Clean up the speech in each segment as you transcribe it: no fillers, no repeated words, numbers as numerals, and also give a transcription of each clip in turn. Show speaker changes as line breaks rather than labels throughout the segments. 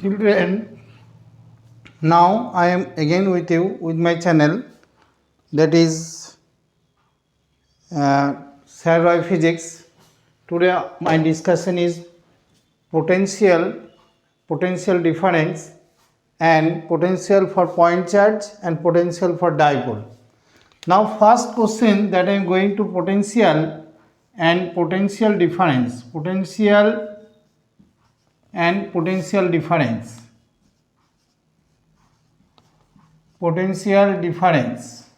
Children, now I am again with you with my channel, that is Ncert Physics. Today my discussion is potential difference and potential for point charge and potential for dipole. Now first question that I am going to potential and potential difference. Potential and potential difference. Potential difference.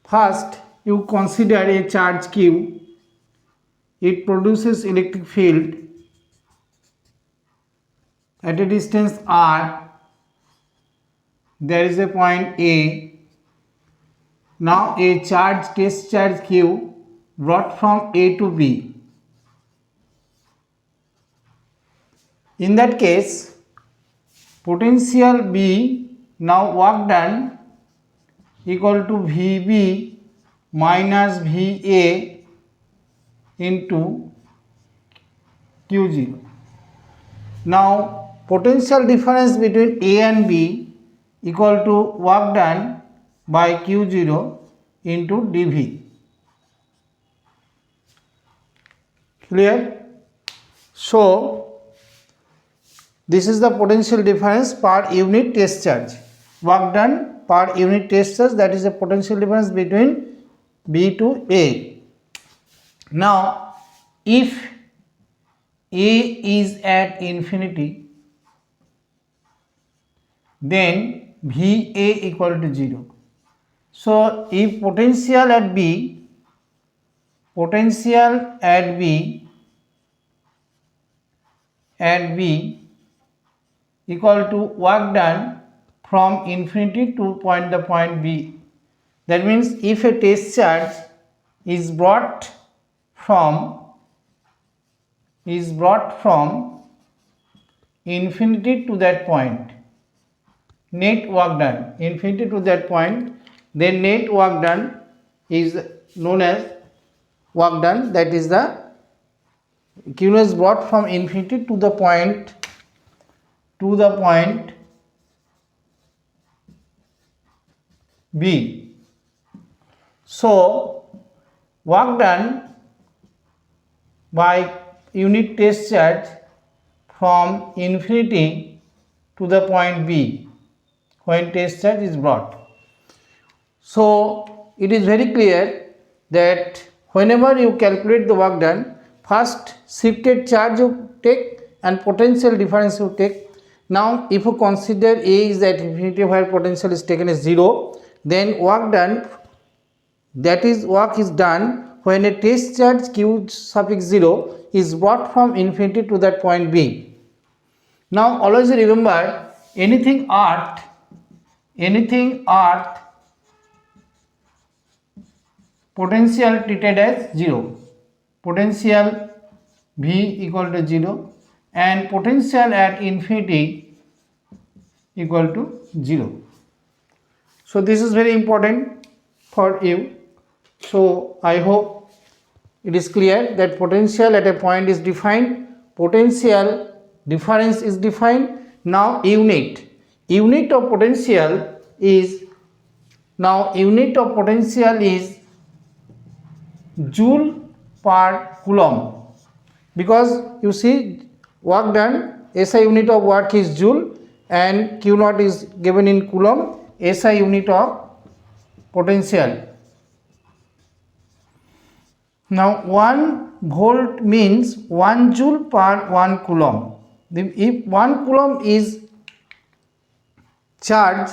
First, you consider a charge Q. It produces electric field at a distance r. There is a point A. Now a test charge Q brought from A to B. In that case, potential B, now work done, equal to VB minus VA into Q0. Now potential difference between A and B equal to work done by Q0 into dV. Clear? So this is the potential difference per unit test charge. Work done per unit test charge, that is the potential difference between B to A. Now, if A is at infinity, then VA equal to 0. So, if potential at B equal to work done from infinity to the point B. That means if a test charge is brought from infinity to that point, net work done infinity to that point, then net work done is known as work done, that is the Q is brought from infinity to the point B. So work done by unit test charge from infinity to the point B when test charge is brought. So it is very clear that whenever you calculate the work done, first shifted charge you take and potential difference you take. Now if you consider A is at infinity where potential is taken as 0, then work done, that is work is done when a test charge Q suffix 0 is brought from infinity to that point B. Now always remember, anything earth potential treated as 0, potential V equal to 0 and potential at infinity equal to 0. So this is very important for you. So I hope it is clear that potential at a point is defined, potential difference is defined. Now unit of potential is joule per coulomb, because you see work done, SI unit of work is joule and Q naught is given in coulomb, SI unit of potential. Now 1 volt means 1 joule per 1 coulomb. If 1 coulomb is charge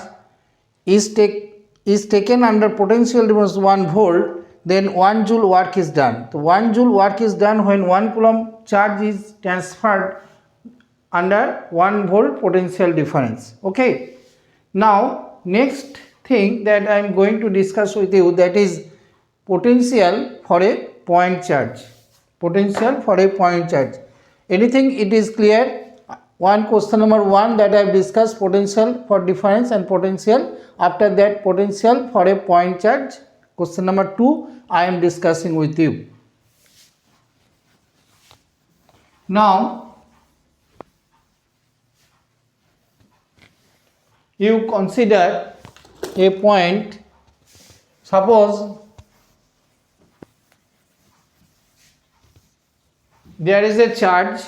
is taken under potential difference 1 volt, then 1 joule work is done. So 1 joule work is done when 1 coulomb charge is transferred under 1 volt potential difference. Okay. Now next thing that I am going to discuss with you, that is potential for a point charge. Potential for a point charge. Anything it is clear? Question number 1 that I have discussed, potential for difference and potential. After that, potential for a point charge. Question number 2 I am discussing with you. Now You consider a point, suppose there is a charge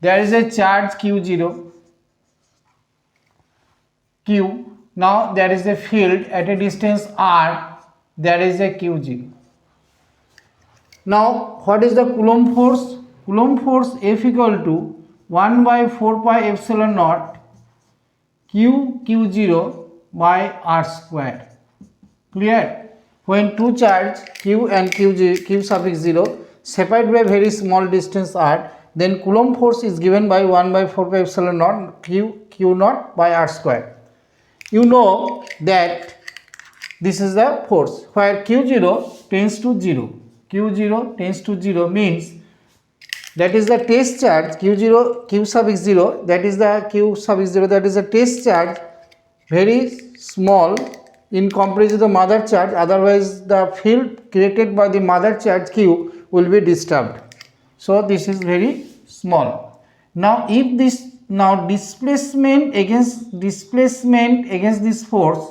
q0 q. Now there is a field at a distance r, there is a q0. Now what is the Coulomb force? Coulomb force F equal to 1 by 4 pi epsilon naught q0 by r square. Clear? When two charge q and q suffix 0 separate by very small distance r, then Coulomb force is given by 1 by 4 pi epsilon naught q naught by r square. You know that this is the force where q0 tends to 0. q0 tends to 0 means that is the test charge q suffix 0, that is the q suffix 0, that is the test charge, very small in comparison to the mother charge, otherwise the field created by the mother charge q will be disturbed. So this is very small. Now if this displacement against this force,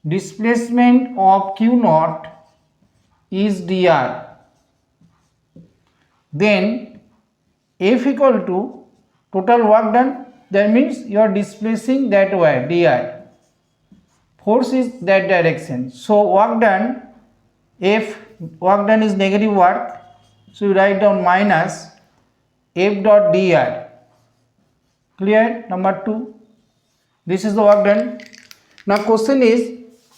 displacement of q naught is dr, then F equal to total work done, that means you are displacing that way dr, force is that direction, so work done, F work done is negative work, so you write down minus F dot dr. Clear? Number 2, this is the work done. Now question is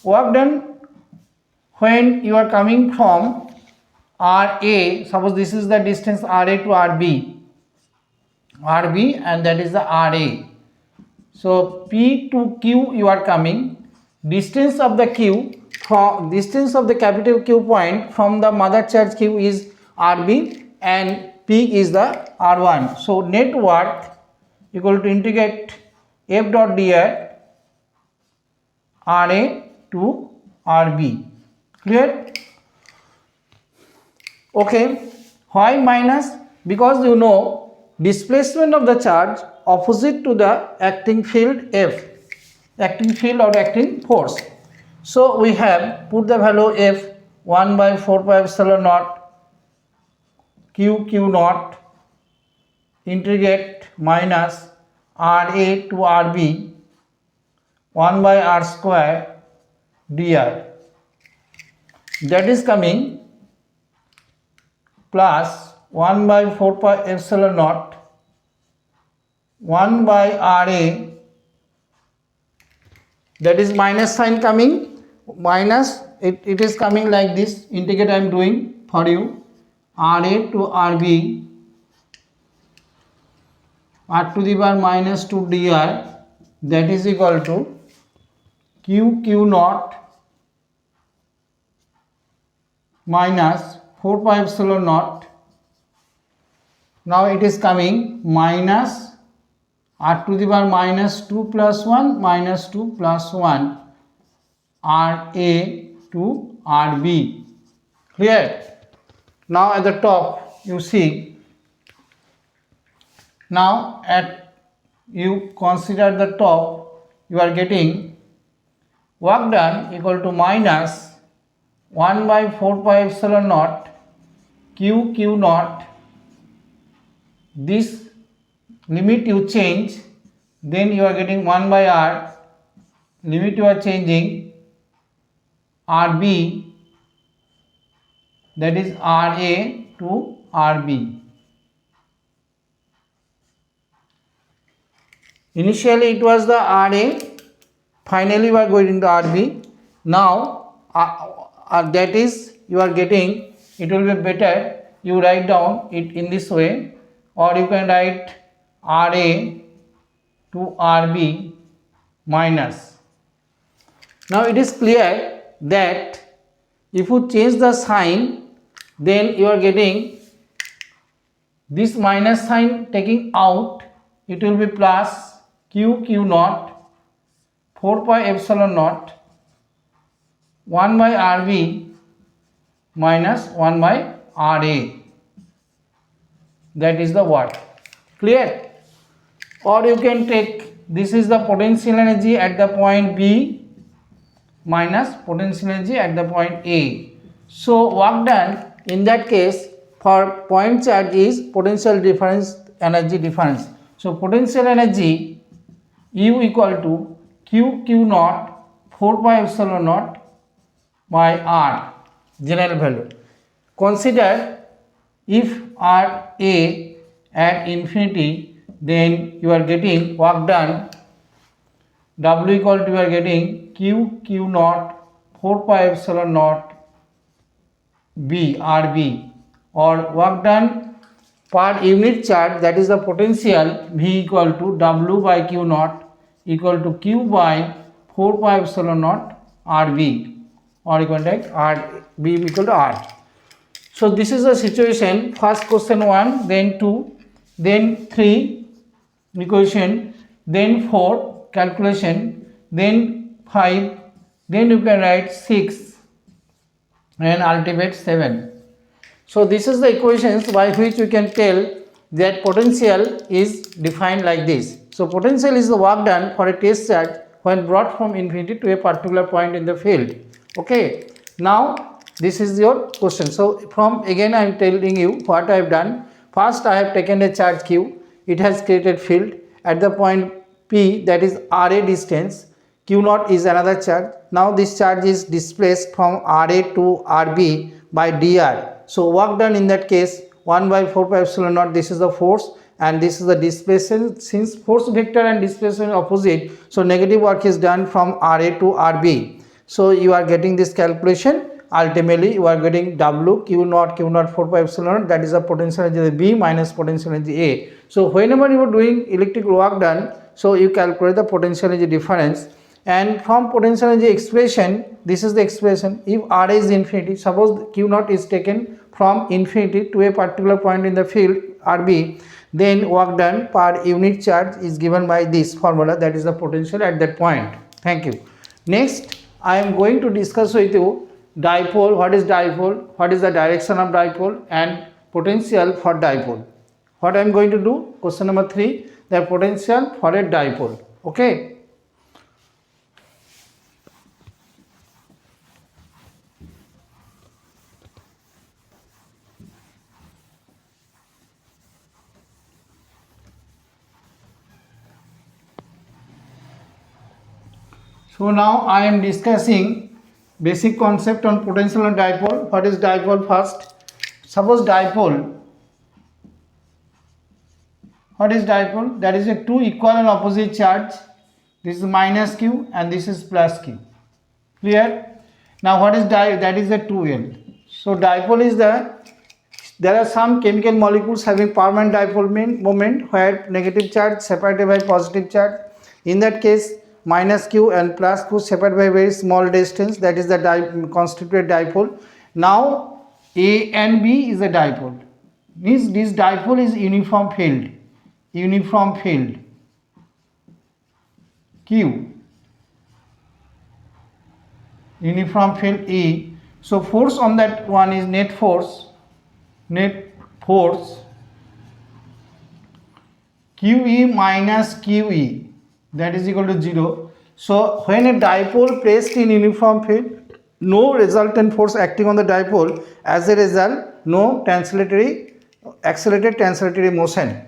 work done when you are coming from RA, suppose this is the distance RA to RB, and that is the RA. So P to Q you are coming, distance of the Q from distance of the capital Q point from the mother charge Q is RB and P is the R1. So net work equal to integrate F dot dr RA to RB. Clear? Okay. Why minus? Because you know displacement of the charge opposite to the acting field F, acting field or acting force. So we have put the value F 1 by 4 pi epsilon naught q naught integrate minus RA to RB 1 by r square dr, that is coming plus 1 by 4 pi epsilon naught 1 by RA, that is minus sign coming, minus it is coming like this, integrate I am doing for you, RA to RB r to the power minus 2 dr, that is equal to q naught minus 4 pi epsilon naught. Now it is coming minus r to the power minus 2 plus 1 minus 2 plus 1 RA to RB. Clear? Now at the top you see, now at you consider the top, you are getting work done equal to minus 1 by 4 pi epsilon naught q naught, this limit you change, then you are getting 1 by r, limit you are changing, RB, that is RA to RB. Initially it was the RA, finally we are going to RB. Now that is you are getting, it will be better you write down it in this way, or you can write RA to RB minus. Now it is clear that if you change the sign, then you are getting this minus sign taking out, it will be plus q naught 4 pi epsilon naught 1 by RB minus 1 by RA, that is the work. Clear? Or you can take this is the potential energy at the point B minus potential energy at the point A. So work done in that case for point charge is potential difference, energy difference. So potential energy U equal to Q naught 4 pi epsilon naught by R, general value. Consider if R A at infinity, then you are getting work done W equal to, you are getting Q naught 4 pi epsilon naught B RB, or work done per unit charge, that is the potential V equal to W by Q naught equal to Q by 4 pi epsilon naught RB, or you can take RB equal to R. So this is the situation. First question 1, then 2, then 3 equation, then 4 calculation, then 5, then you can write 6 and ultimate 7. So this is the equations by which we can tell that potential is defined like this. So potential is the work done for a test charge when brought from infinity to a particular point in the field. Okay, now this is your question. So from again I am telling you what I have done. First I have taken a charge Q, it has created field at the point P, that is RA distance. Q naught is another charge. Now this charge is displaced from RA to RB by dr. So work done in that case 1 by 4 pi epsilon naught, this is the force and this is the displacement. Since force vector and displacement opposite, so negative work is done from RA to RB. So you are getting this calculation. Ultimately you are getting W Q naught 4 pi epsilon naught, that is the potential energy B minus potential energy A. So whenever you are doing electrical work done, so you calculate the potential energy difference, and from potential energy expression, this is the expression. If R is infinity, suppose Q naught is taken from infinity to a particular point in the field RB, then work done per unit charge is given by this formula, that is the potential at that point. Thank you. Next I am going to discuss with you dipole. What is dipole, what is the direction of dipole, and potential for dipole. What I am going to do, question number 3, the potential for a dipole. Okay. So now I am discussing basic concept on potential and dipole. What is dipole first? Suppose dipole, what is dipole? That is a two equal and opposite charge. This is minus Q and this is plus Q. Clear? Now what is that is a 2L. So dipole is there are some chemical molecules having permanent dipole moment where negative charge separated by positive charge. In that case minus Q and plus Q separated by very small distance, that is the constituted dipole. Now A and B is a dipole. Means this dipole is uniform field Q, uniform field E. So force on that one is net force QE minus QE, that is equal to 0. So when a dipole placed in uniform field, no resultant force acting on the dipole, as a result no accelerated translatory motion.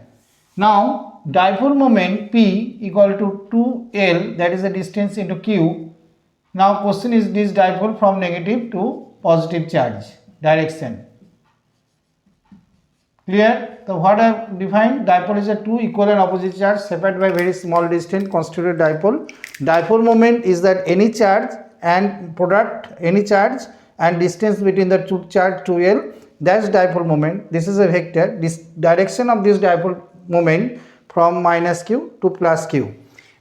Now dipole moment P equal to 2L, that is the distance into Q. Now question is this dipole from negative to positive charge direction. Clear? So what I have defined, dipole is a two equal and opposite charge separated by very small distance constituted dipole. Dipole moment is that any charge and distance between the two charge 2L, that's dipole moment. This is a vector. This direction of this dipole moment from minus Q to plus Q.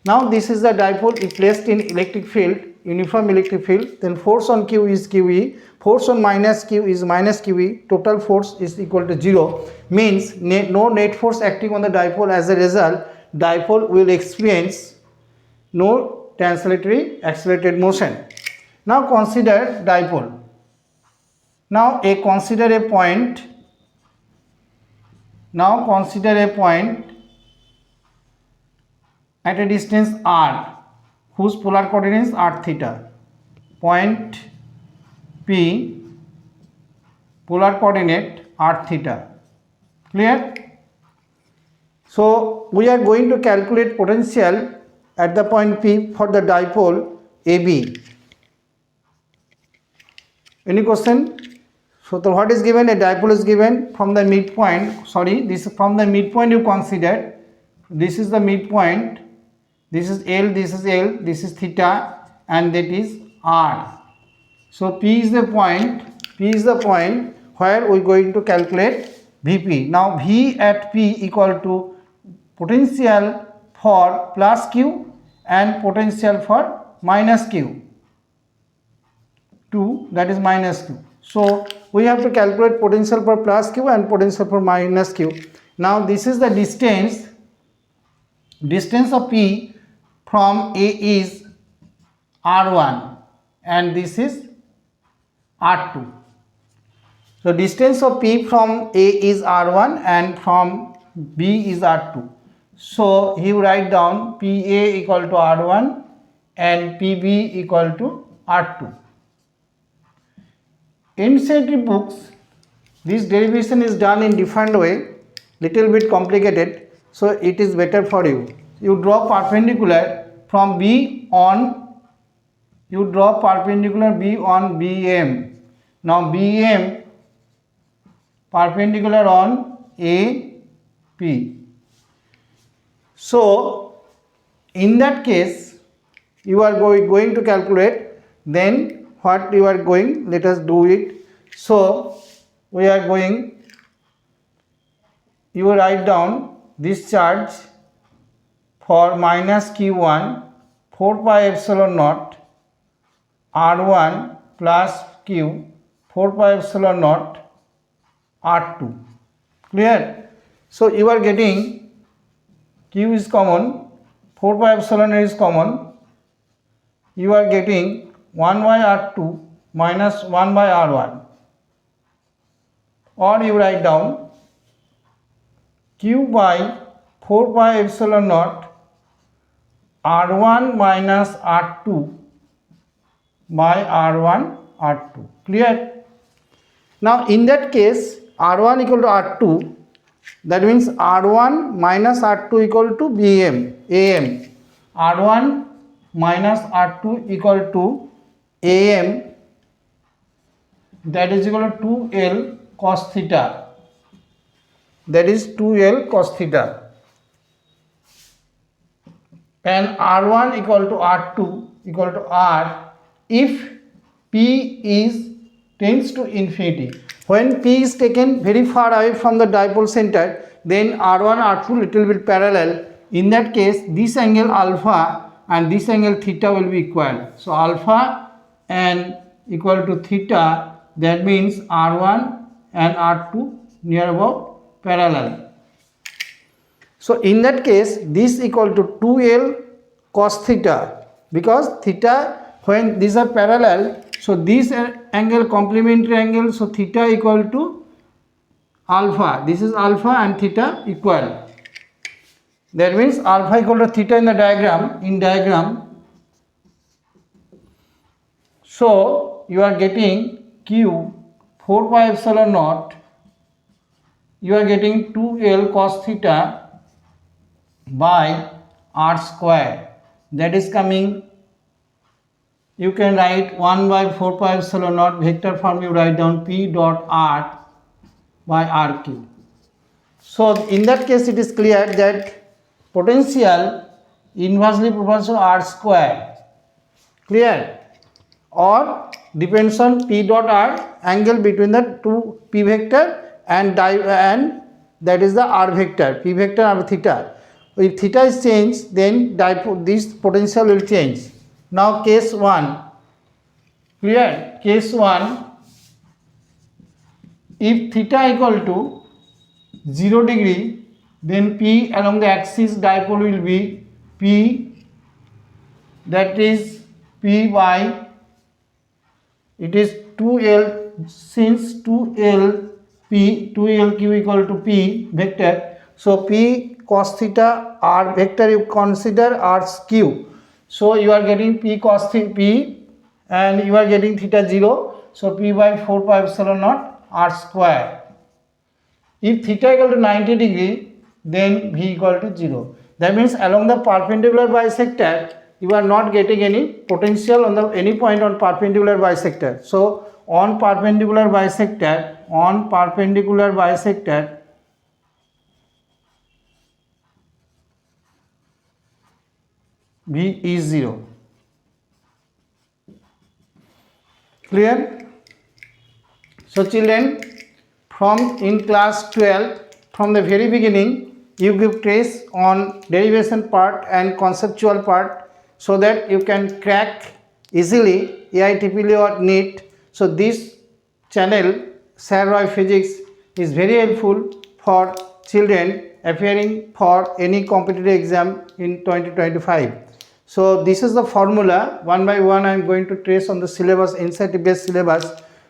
Now this is the dipole if placed in electric field, uniform electric field, then force on Q is QE, force on minus Q is minus QE, total force is equal to 0, means no net force acting on the dipole. As a result, dipole will experience no translatory accelerated motion. Now consider dipole. Now consider a point. at a distance r whose polar coordinates are theta. Point P, polar coordinate are theta. Clear? So we are going to calculate potential at the point P for the dipole AB. Any question? So what is given? A dipole is given from the midpoint. Sorry, this is from the midpoint you consider. This is the midpoint. This is L, this is L, this is theta, and that is R. So P is the point. P is the point where we are going to calculate Vp. Now V at P equal to potential for plus Q and potential for minus Q. 2, that is minus Q. So we have to calculate potential for plus Q and potential for minus Q. Now this is the distance of P from A is R1 and this is R2. So distance of P from A is R1 and from B is R2. So you write down PA equal to R1 and PB equal to R2. In Ncert books, this derivation is done in different way, little bit complicated, so it is better for you. You draw perpendicular from B on, you draw perpendicular B on BM. Now BM perpendicular on AP. So in that case, you are going to calculate, then what you are going, let us do it. So we are going, you write down this charge for minus Q1 4 pi epsilon naught R1 plus Q 4 pi epsilon naught R2. Clear? So you are getting Q is common, 4 pi epsilon is common, you are getting 1 by R2 minus 1 by R1, or you write down Q by 4 pi epsilon naught R1 minus R2 by R1 R2. Clear? Now in that case R1 equal to R2, that means R1 minus R2 equal to BM, AM. R1 minus R2 equal to AM, that is equal to 2L cos theta, that is 2L cos theta, and R1 equal to R2 equal to R if P is tends to infinity. When P is taken very far away from the dipole center, then R1 R2 little bit parallel. In that case this angle alpha and this angle theta will be equal. So alpha and equal to theta, that means R1 and R2 near about parallel. So in that case this equal to 2L cos theta, because theta when these are parallel, so this angle complementary angle, so theta equal to alpha, this is alpha and theta equal. That means alpha equal to theta in the diagram, so you are getting Q 4 pi epsilon naught, you are getting 2L cos theta by R square, that is coming, you can write 1 by 4 pi epsilon naught, vector form you write down P dot R by RQ. So in that case it is clear that potential inversely proportional R square. Clear? Or depends on P dot R, angle between the two P vector and that is the R vector, P vector and theta. If theta is changed, then this potential will change. Now case 1, clear? Case 1, if theta equal to 0 degree, then P along the axis dipole will be P, that is P by, it is 2L, since 2L Q equal to P vector, So P cos theta R vector you consider R skew. So you are getting P cos theta P and you are getting theta 0. So P by 4 pi epsilon naught R square. If theta equal to 90 degree, then V equal to 0. That means along the perpendicular bisector, you are not getting any potential on the any point on perpendicular bisector. So on perpendicular bisector, V is 0. Clear? So children, from in class 12, from the very beginning, you give trace on derivation part and conceptual part so that you can crack easily Aieee or NEET. So this channel, Sir Roy Physics, is very helpful for children appearing for any competitive exam in 2025. So this is the formula. One by one I am going to trace on the syllabus, Ncert based syllabus.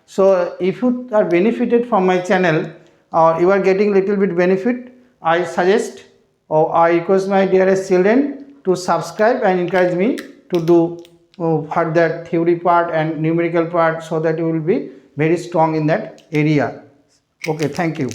So if you are benefited from my channel or you are getting little bit benefit, I suggest or I request my dearest children to subscribe and encourage me to do further theory part and numerical part so that you will be very strong in that area. Okay, thank you.